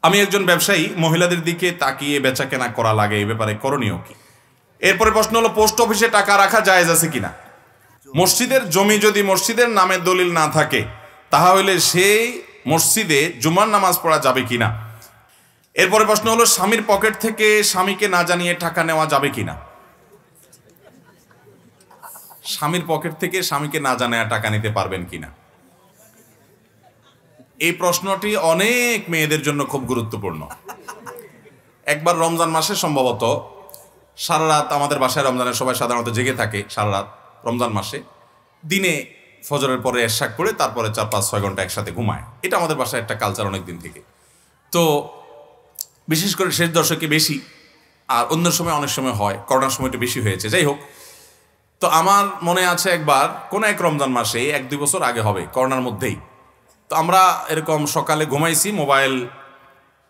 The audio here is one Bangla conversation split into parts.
আমি একজন ব্যবসায়ী, মহিলাদের দিকে তাকিয়ে বেচা কেনা করা লাগে, এই ব্যাপারে করণীয় কি? এরপরে প্রশ্ন হলো, পোস্ট অফিসে টাকা রাখা জায়েজ আছে কিনা? মসজিদের জমি যদি মসজিদের নামে দলিল না থাকে তাহলে সেই মসজিদে জুমার নামাজ পড়া যাবে কিনা? এরপরে প্রশ্ন হলো, স্বামীর পকেট থেকে স্বামীকে না জানিয়ে টাকা নেওয়া যাবে কিনা? স্বামীর পকেট থেকে স্বামীকে না জানিয়ে টাকা নিতে পারবেন কিনা? এই প্রশ্নটি অনেক মেয়েদের জন্য খুব গুরুত্বপূর্ণ। একবার রমজান মাসে সম্ভবত সারা রাত, আমাদের বাসায় রমজানের সবাই সাধারণত জেগে থাকে সারা রাত রমজান মাসে, দিনে ফজরের পরে এশাক করে তারপরে 4-5-6 ঘন্টা একসাথে ঘুমায়। এটা আমাদের বাসায় একটা কালচার অনেক দিন থেকে। তো বিশেষ করে শেষ দশকে বেশি, আর অন্য সময় অনেক সময় হয়, করোনার সময়টা বেশি হয়েছে। যাই হোক, তো আমার মনে আছে একবার কোনো এক রমজান মাসে 1-2 বছর আগে হবে, করোনার মধ্যেই, তো আমরা এরকম সকালে ঘুমাইছি, মোবাইল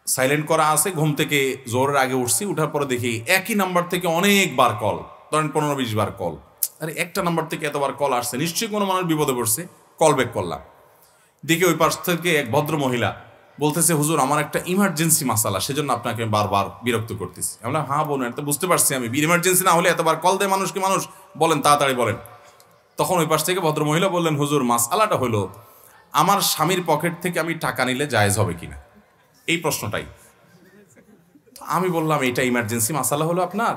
সাইলেন্ট করা আছে, ঘুম থেকে জোরের আগে উঠছি, উঠার পরে দেখি একই নাম্বার থেকে অনেকবার কল, ধরেন 15-20 বার কল। আরে একটা নাম্বার থেকে এতবার কল আসছে, নিশ্চয়ই কোনো মানুষ বিপদে পড়ছে। কল ব্যাক করলাম, দেখি ওই পাশ থেকে এক ভদ্র মহিলা বলতেছে, হুজুর আমার একটা ইমার্জেন্সি মাসালা, সেজন্য আপনাকে বারবার বিরক্ত করতেছি। আমরা হ্যাঁ বলুন, এটা বুঝতে পারছি আমি, ইমার্জেন্সি না হলে এতবার কল দেয় মানুষকে, মানুষ বলেন তাড়াতাড়ি বলেন। তখন ওই পাশ থেকে ভদ্র মহিলা বললেন, হুজুর মাসালাটা হলো আমার স্বামীর পকেট থেকে আমি টাকা নিলে জায়েজ হবে কিনা, এই প্রশ্নটাই। আমি বললাম, এটা ইমার্জেন্সি মাসালা হলো আপনার?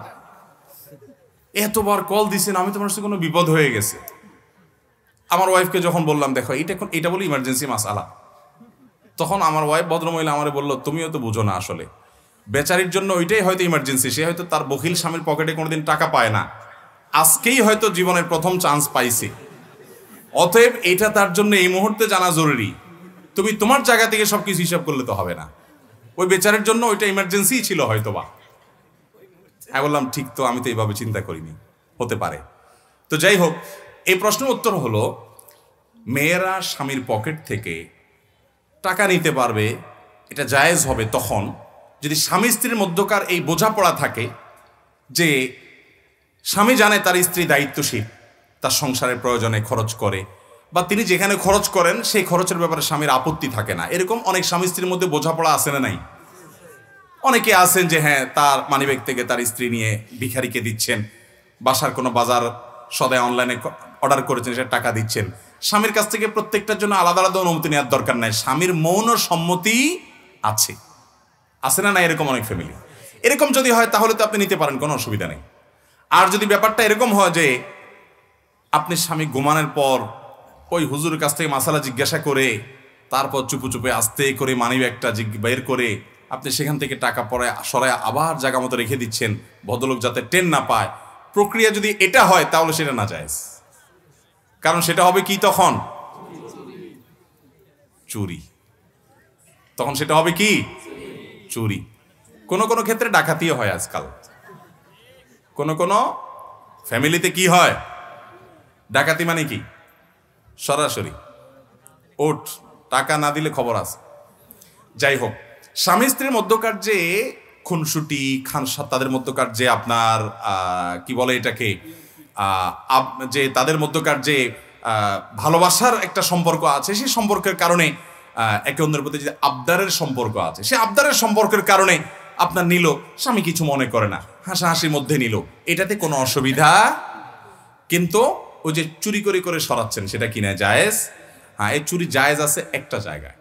এতবার কল দিছেন, আমি তোমার সাথে কোনো বিপদ হয়ে গেছে। আমার ওয়াইফকে যখন বললাম, দেখো এটা বলে ইমার্জেন্সি মাসালা, তখন আমার ওয়াইফ ভদ্রমহিলা আমারে বললো, তুমিও তো বুঝো না, আসলে বেচারির জন্য ওইটাই হয়তো ইমার্জেন্সি। সে হয়তো তার বখিল স্বামীর পকেটে কোনোদিন টাকা পায় না, আজকেই হয়তো জীবনের প্রথম চান্স পাইছে, অতএব এটা তার জন্য এই মুহূর্তে জানা জরুরি। তুমি তোমার জায়গা থেকে সবকিছু হিসাব করলে তো হবে না, ওই বেচারের জন্য ওইটা ইমার্জেন্সি ছিল হয়তো বা। আমি বললাম, ঠিক তো, আমি তো এইভাবে চিন্তা করিনি, হতে পারে। তো যাই হোক, এই প্রশ্নের উত্তর হলো, মেয়েরা স্বামীর পকেট থেকে টাকা নিতে পারবে, এটা জায়েজ হবে তখন যদি স্বামী স্ত্রীর মধ্যকার এই বোঝাপড়া থাকে যে স্বামী জানে তার স্ত্রী দায়িত্বশীল, তার সংসারের প্রয়োজনে খরচ করে, বা তিনি যেখানে খরচ করেন সেই খরচের ব্যাপারে স্বামীর আপত্তি থাকে না। এরকম অনেক স্বামী স্ত্রীর মধ্যে বোঝাপড়া আছে না নাই? অনেকে আছেন যে হ্যাঁ, তার মানিব্যাগ থেকে তার স্ত্রী নিয়ে ভিখারিকে দিচ্ছেন, বাসার কোনো বাজার সদাই অনলাইনে অর্ডার করেছেন, সেটা টাকা দিচ্ছেন। স্বামীর কাছ থেকে প্রত্যেকটার জন্য আলাদা আলাদা অনুমতি নেওয়ার দরকার নাই, স্বামীর মৌন সম্মতি আছে না না? এরকম অনেক ফ্যামিলি। এরকম যদি হয় তাহলে তো আপনি নিতে পারেন, কোনো অসুবিধা নেই। আর যদি ব্যাপারটা এরকম হয় যে আপনি স্বামী ঘুমানোর পর ওই হুজুরের কাছ থেকে মাসালা জিজ্ঞাসা করে তারপর চুপে চুপে আস্তে করে মানিব্যাগটা বের করে আপনি সেখান থেকে টাকা পরে সরায় আবার জায়গা মতো রেখে দিচ্ছেন, ভদ্রলোক যাতে টেন না পায়, প্রক্রিয়া যদি এটা হয় তাহলে সেটা না জায়েজ। কারণ সেটা হবে কি তখন? চুরি। তখন সেটা হবে কি? চুরি। কোনো কোনো ক্ষেত্রে ডাকাতিও হয় আজকাল, কোনো কোনো ফ্যামিলিতে কি হয়, ডাকাতি মানে কি সরাসরি ওঠ, টাকা না দিলে খবর আছে। যাই হোক, স্বামী স্ত্রীর মধ্যকার যে খুনসুটি তাদের মধ্যকার যে আপনার কি বলে এটাকে, যে তাদের মধ্যকার যে ভালোবাসার একটা সম্পর্ক আছে, সেই সম্পর্কের কারণে একে অন্যের প্রতি যে আবদারের সম্পর্ক আছে, সে আবদারের সম্পর্কের কারণে আপনার নিল, স্বামী কিছু মনে করে না, হাসাহাসির মধ্যে নিল, এটাতে কোনো অসুবিধা। কিন্তু ওই যে চুরি করে করে সরাচ্ছেন, সেটা কিনা জায়েজ? হ্যাঁ, এই চুরি জায়েজ আছে একটা জায়গায়।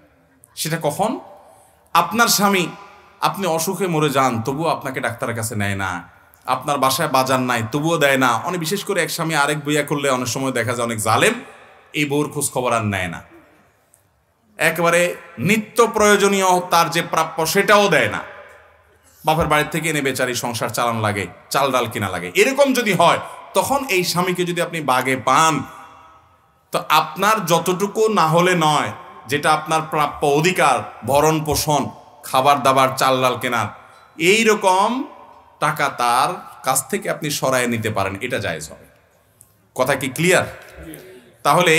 সেটা কখন? আপনার স্বামী, আপনি অসুখে মরে যান তবুও আপনাকে ডাক্তারের কাছে নেয় না, আপনার বাসায় বাজার নাই তবুও দেয় না। অনেক বিশেষ করে এক স্বামী আরেক বইয়া করলে অনেক সময় দেখা যায় অনেক জালেম, এই বউর খোঁজ খবর আর নেয় না, একেবারে নিত্য প্রয়োজনীয় তার যে প্রাপ্য সেটাও দেয় না, বাপের বাড়ির থেকে এনে বেচারি সংসার চালান লাগে, চাল ডাল কিনা লাগে। এরকম যদি হয় তখন এই স্বামীকে যদি আপনি বাগে পান, তো আপনার যতটুকু না হলে নয়, যেটা আপনার প্রাপ্য অধিকার, ভরণ পোষণ, খাবার দাবার, চাল ডাল কেনার, এইরকম টাকা তার কাছ থেকে আপনি সরায় নিতে পারেন, এটা জায়েজ হবে। কথা কি ক্লিয়ার? তাহলে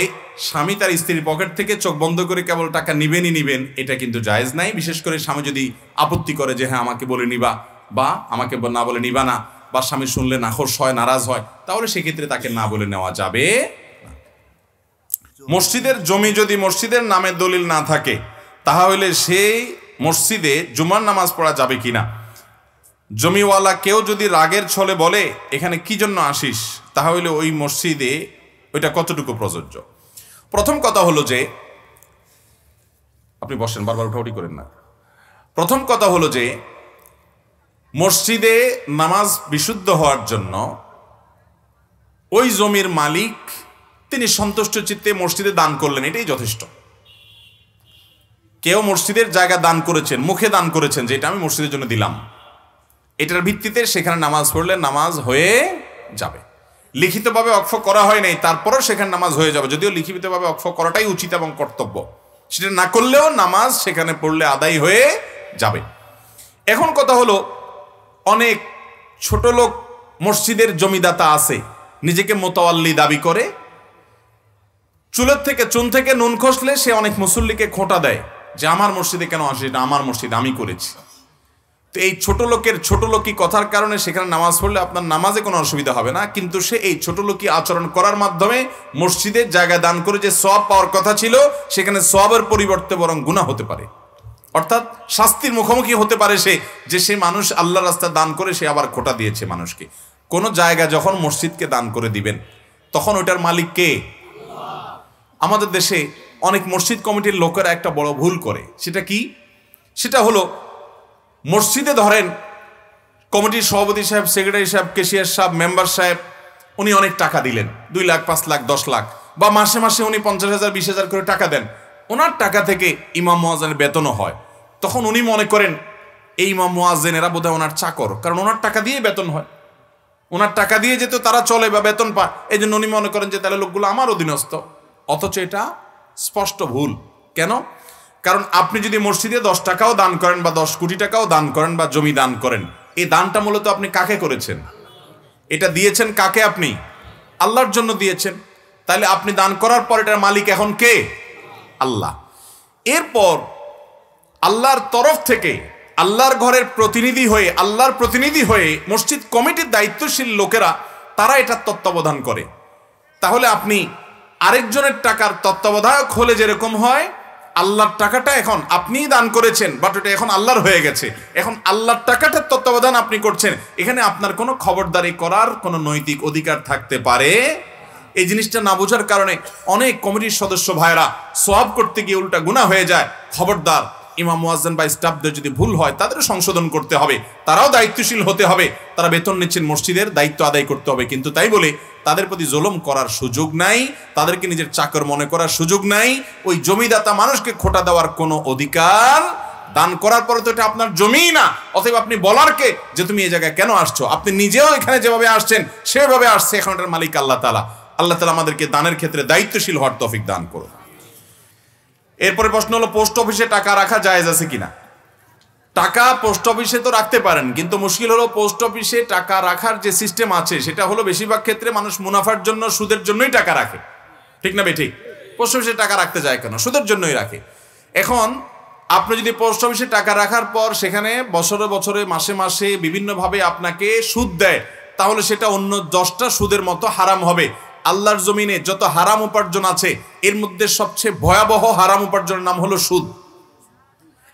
স্বামী তার স্ত্রীর পকেট থেকে চোখ বন্ধ করে কেবল টাকা নিবেন, এটা কিন্তু জায়েজ নাই। বিশেষ করে স্বামী যদি আপত্তি করে যে হ্যাঁ আমাকে বলে নিবা, বা আমাকে না বলে নিবা না, বা স্বামী শুনলে নাখোশ হয়, নারাজ হয়, তাহলে সেক্ষেত্রে তাকে না বলে নেওয়া যাবে। মসজিদের জমি যদি মসজিদের নামে দলিল না থাকে তাহলে সেই মসজিদে জুমার নামাজ পড়া যাবে কিনা, জমিওয়ালা কেউ যদি রাগের ছলে বলে এখানে কি জন্য আসিস, তাহলে ওই মসজিদে ওইটা কতটুকু প্রযোজ্য? প্রথম কথা হলো যে, আপনি বসেন, বারবার উঠাউঠি করেন না। প্রথম কথা হলো যে মসজিদে নামাজ বিশুদ্ধ হওয়ার জন্য ওই জমির মালিক তিনি সন্তুষ্ট চিত্তে মসজিদে দান করলেন, এটাই যথেষ্ট। কেউ মসজিদের জায়গা দান করেছেন, মুখে দান করেছেন যে এটা আমি মসজিদের জন্য দিলাম, এটার ভিত্তিতে সেখানে নামাজ পড়লে নামাজ হয়ে যাবে। লিখিতভাবে অক্ষ করা হয় নাই, তারপরও সেখানে নামাজ হয়ে যাবে, যদিও লিখিতভাবে অক্ষ করাটাই উচিত এবং কর্তব্য, সেটা না করলেও নামাজ সেখানে পড়লে আদায় হয়ে যাবে। এখন কথা হলো, অনেক ছোট লোক মসজিদের জমিদাতা আছে, নিজেকে মোতাওয়াল্লি দাবি করে, চুলের থেকে চুন থেকে নুন খসলে সে অনেক মুসল্লিকে খোঁটা দেয় যে আমার মসজিদে কেন আসে, এটা আমার মসজিদ, আমি করেছি। তো এই ছোট লোকের ছোট লোকই কথার কারণে সেখানে নামাজ পড়লে আপনার নামাজে কোনো অসুবিধা হবে না, কিন্তু সে এই ছোট লোকই আচরণ করার মাধ্যমে মসজিদের জায়গা দান করে যে সওয়াব পাওয়ার কথা ছিল সেখানে সওয়াবের পরিবর্তে বরং গুনাহ হতে পারে, অর্থাৎ শাস্তির মুখোমুখি হতে পারে সে, যে সে মানুষ আল্লাহর রাস্তায় দান করে সে আবার খোঁটা দিয়েছে মানুষকে। কোনো জায়গা যখন মসজিদকে দান করে দিবেন তখন ওটার মালিক কে? আমাদের দেশে অনেক মসজিদ কমিটির লোকেরা একটা বড় ভুল করে, সেটা কি? সেটা হলো, মসজিদে ধরেন কমিটির সভাপতি সাহেব, সেক্রেটারি সাহেব, ক্যাশিয়ার সাহেব, মেম্বার সাহেব উনি অনেক টাকা দিলেন, 2 লাখ, 5 লাখ, 10 লাখ, বা মাসে মাসে উনি 50,000, 20,000 করে টাকা দেন, ওনার টাকা থেকে ইমাম মুয়াজ্জিনের বেতনও হয়। তখন উনি মনে করেন এই ইমাম মুয়াজ্জিনেরা বোধহয় ওনার চাকর, কারণ ওনার টাকা দিয়ে বেতন হয়, ওনার টাকা দিয়ে যেহেতু তারা চলে বা বেতন পায়, এই জন্য উনি মনে করেন যে তাহলে লোকগুলো আমার অধীনস্থ। অথচ এটা স্পষ্ট ভুল। কেন? কারণ আপনি যদি মসজিদে 10 টাকাও দান করেন বা 10 কোটি টাকাও দান করেন বা জমি দান করেন, এই দানটা মূলত আপনি কাকে করেছেন? এটা দিয়েছেন কাকে? আপনি আল্লাহর জন্য দিয়েছেন। তাহলে আপনি দান করার পর এটার মালিক এখন কে? আল্লাহ। এরপর আল্লাহর তরফ থেকে আল্লাহর ঘরের প্রতিনিধি হয়ে, আল্লাহর প্রতিনিধি হয়ে মসজিদ কমিটির দায়িত্বশীল লোকেরা তারা এটার তত্ত্বাবধান করে। তাহলে আপনি আরেকজনের টাকার তত্ত্বাবধায়ক হলে যেরকম হয়, আল্লাহর টাকাটা এখন আপনিই দান করেছেন, বাট ওটা এখন আল্লাহর হয়ে গেছে, এখন আল্লাহর টাকাটার তত্ত্বাবধান আপনি করছেন, এখানে আপনার কোনো খবরদারি করার কোনো নৈতিক অধিকার থাকতে পারে? এই জিনিসটা না বোঝার কারণে অনেক কমিটির সদস্য ভাইরা সওয়াব করতে গিয়ে উল্টা গুনাহ হয়ে যায়। খবরদার, ইমাম মুয়াজ্জিন বা স্টাফদের যদি ভুল হয় তাদেরও সংশোধন করতে হবে, তারাও দায়িত্বশীল হতে হবে, তারা বেতন নিচ্ছেন, মসজিদের দায়িত্ব আদায় করতে হবে, কিন্তু তাই বলে তাদের প্রতি জুলুম করার সুযোগ নাই, তাদেরকে নিজের চাকর মনে করার সুযোগ নাই, ওই জমিদাতা মানুষকে খোটা দেওয়ার কোনো অধিকার, দান করার পরে তো এটা আপনার জমি না, অতএব আপনি বলার কে যে তুমি এই জায়গায় কেন আসছো? আপনি নিজেও এখানে যেভাবে আসছেন সেভাবে আসছে, এখন এটার মালিক আল্লাহ তাআলা। আল্লাহ তাআলা আমাদেরকে দানের ক্ষেত্রে দায়িত্বশীল হওয়ার তৌফিক দান করুন। এরপরে প্রশ্ন হলো, পোস্ট অফিসে টাকা রাখা জায়েজ আছে কিনা? টাকা পোস্ট অফিসে তো রাখতে পারেন, কিন্তু মুশকিল হলো পোস্ট অফিসে টাকা রাখার যে সিস্টেম আছে সেটা হলো বেশিরভাগ ক্ষেত্রে মানুষ মুনাফার জন্য, সুদের জন্যই টাকা রাখে, ঠিক না বেঠিক? পোস্ট অফিসে টাকা রাখতে যায় কেন? সুদের জন্যই রাখে। এখন আপনি যদি পোস্ট অফিসে টাকা রাখার পর সেখানে বছরে বছরে, মাসে মাসে বিভিন্নভাবে আপনাকে সুদ দেয়, তাহলে সেটা অন্য 10টা সুদের মতো হারাম হবে। আল্লাহর জমিনে যত হারাম উপার্জন আছে এর মধ্যে সবচেয়ে ভয়াবহ হারাম উপার্জনের নাম হলো সুদ।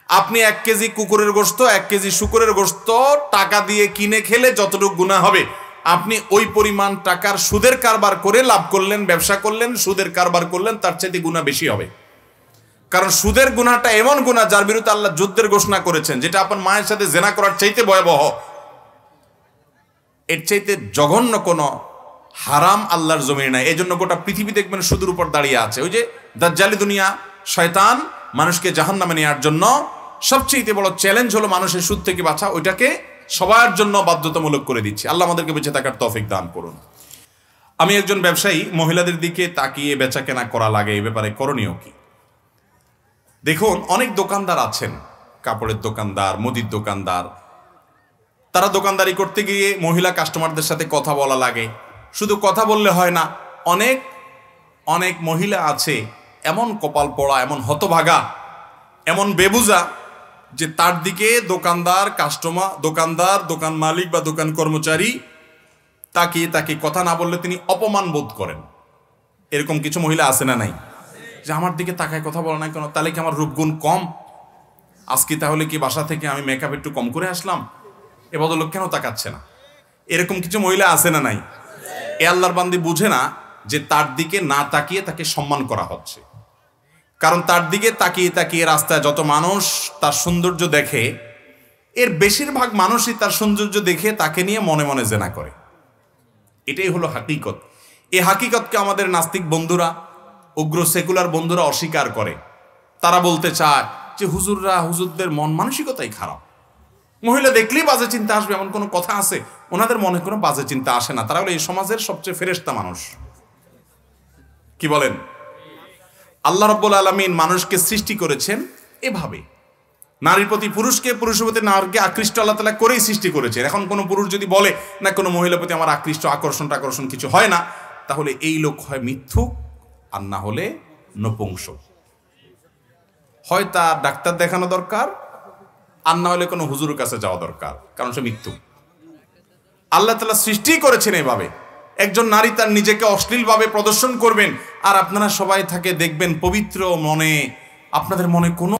আপনি 1 কেজি কুকুরের গোশত, 1 কেজি শুকরের গোশত টাকা দিয়ে কিনে খেলে যতটুকু গুনাহ হবে, আপনি ওই পরিমাণ টাকার সুদের কারবার করে লাভ করলেন, ব্যবসা করলেন, সুদের কারবার করলেন, তার চাইতে গুনাহ বেশি হবে। কারণ সুদের গুনাহটা এমন গুনাহ যার বিরুদ্ধে আল্লাহ যুদ্ধের ঘোষণা করেছেন, যেটা আপনার মায়ের সাথে জেনা করার চাইতে ভয়াবহ। এর চাইতে জঘন্য কোনো হারাম আল্লাহর জমিনে নাই। এই জন্য গোটা পৃথিবী দেখবেন সুদের উপর দাঁড়িয়ে আছে। ওই যে দাজ্জালি দুনিয়া, শয়তান মানুষকে জাহান্নামে নেওয়ার জন্য সবচেয়ে বড় চ্যালেঞ্জ হলো মানুষের সুদ থেকে বাঁচা, ওইটাকে সবার জন্য বাধ্যতামূলক করে দিচ্ছে। আল্লাহ আমাদেরকে বেঁচে থাকার তৌফিক দান করুন। আমি একজন ব্যবসায়ী, মহিলাদের দিকে তাকিয়ে বেচা কেনা করা লাগে, এই ব্যাপারে করণীয় কি? দেখুন, অনেক দোকানদার আছেন, কাপড়ের দোকানদার, মুদির দোকানদার, তারা দোকানদারি করতে গিয়ে মহিলা কাস্টমারদের সাথে কথা বলা লাগে। শুধু কথা বললে হয় না, অনেক অনেক মহিলা আছে এমন কপাল পড়া, এমন হতভাগা, এমন বেবুজা যে তার দিকে দোকানদার, কাস্টমার, দোকানদার, দোকান মালিক বা দোকান কর্মচারী তাকে কথা না বললে তিনি অপমান বোধ করেন। এরকম কিছু মহিলা আছে না নাই? যে আমার দিকে তাকায় কথা বলে না কেন, তাহলে কি আমার রূপগুণ কম? আজকে তাহলে কি বাসা থেকে আমি মেকআপ একটু কম করে আসলাম, এ ভদ্রলোক কেন তাকাচ্ছে না? এরকম কিছু মহিলা আছে না নাই? এ আল্লাহর বান্দি বুঝে না যে তার দিকে না তাকিয়ে তাকে সম্মান করা হচ্ছে। কারণ তার দিকে তাকিয়ে তাকিয়ে রাস্তায় যত মানুষ তার সৌন্দর্য দেখে, এর বেশিরভাগ মানুষই তার সৌন্দর্য দেখে তাকে নিয়ে মনে মনে জেনা করে। এটাই হলো হাকিকত। এই হাকিকতকে আমাদের নাস্তিক বন্ধুরা, উগ্র সেকুলার বন্ধুরা অস্বীকার করে। তারা বলতে চায় যে হুজুরদের মন মানসিকতাই খারাপ, মহিলা দেখলেই বাজে চিন্তা আসবে এমন কোনো কথা আছে? ওনাদের মনে কোনো বাজে চিন্তা আসে না, তারা হলো এই সমাজের সবচেয়ে ফেরেশতা মানুষ। কি বলেন? আল্লাহ রাব্বুল আলামিন মানুষকে সৃষ্টি করেছেন এভাবে, নারীর প্রতি পুরুষকে, পুরুষের প্রতি নারীকে আকৃষ্ট আল্লাহ তাআলা করেই সৃষ্টি করেছেন। এখন কোনো পুরুষ যদি বলে না কোনো মহিলার প্রতি আমার আকর্ষণ কিছু হয় না, তাহলে এই লোক হয় মিথ্যুক আর না হলে নপুংসক। হয় তার ডাক্তার দেখানো দরকার, আর না হলে কোনো হুজুরের কাছে যাওয়া দরকার, কারণ সে মিথ্যুক। আল্লাহ তাআলা সৃষ্টি করেছেন এভাবে। একজন নারী তার নিজেকে অশ্লীলভাবে প্রদর্শন করবেন, আর আপনারা সবাই থাকে দেখবেন পবিত্র মনে, আপনাদের মনে কোনো